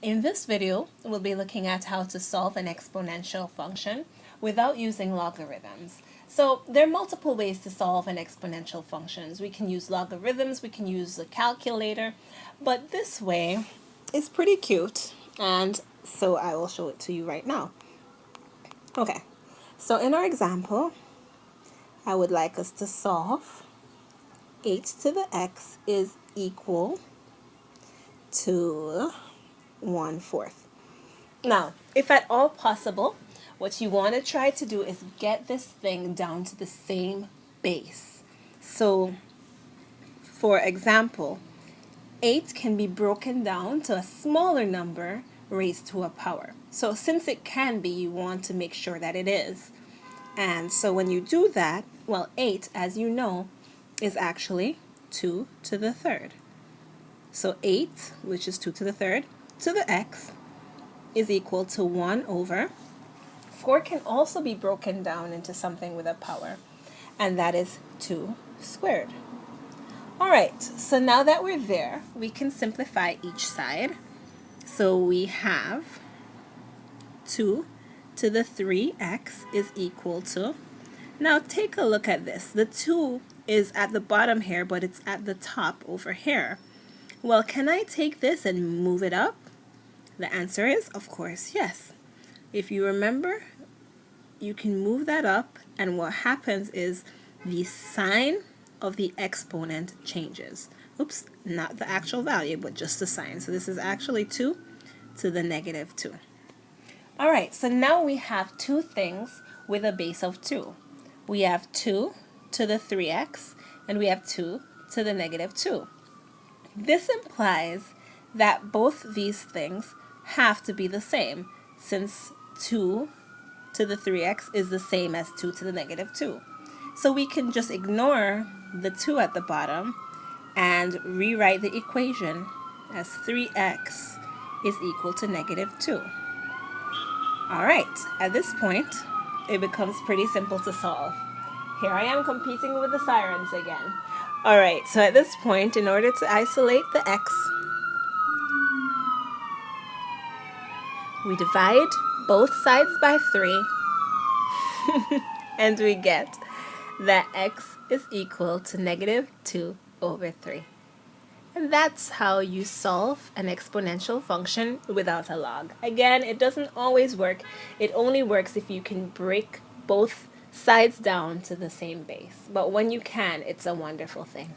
In this video, we'll be looking at how to solve an exponential function without using logarithms. So there are multiple ways to solve an exponential functions. We can use logarithms, we can use a calculator, but this way is pretty cute, and so I will show it to you right now. Okay, so in our example, I would like us to solve 8 to the x is equal to 1/4. Now, if at all possible, what you want to try to do is get this thing down to the same base. So, for example, 8 can be broken down to a smaller number raised to a power. So since it can be, you want to make sure that it is. And so when you do that, well, 8, as you know, is actually 2 to the third. So 8, which is 2 to the third, to the x is equal to 1 over. 4 can also be broken down into something with a power, and that is 2 squared. All right, so now that we're there, we can simplify each side. So we have 2 to the 3x is equal to, now take a look at this. The 2 is at the bottom here, but it's at the top over here. Well, can I take this and move it up? The answer is, of course, yes. If you remember, you can move that up, and what happens is the sign of the exponent changes. Oops, not the actual value, but just the sign. So this is actually 2 to the negative 2. All right, so now we have two things with a base of 2. We have 2 to the 3x, and we have 2 to the negative 2. This implies that both these things have to be the same, since 2 to the 3x is the same as 2 to the negative 2. So we can just ignore the 2 at the bottom and rewrite the equation as 3x is equal to negative 2. All right, at this point, it becomes pretty simple to solve. Here I am competing with the sirens again. All right, so at this point, in order to isolate the x, we divide both sides by 3, and we get that x is equal to negative 2 over 3. And that's how you solve an exponential function without a log. Again, it doesn't always work. It only works if you can break both sides down to the same base. But when you can, it's a wonderful thing.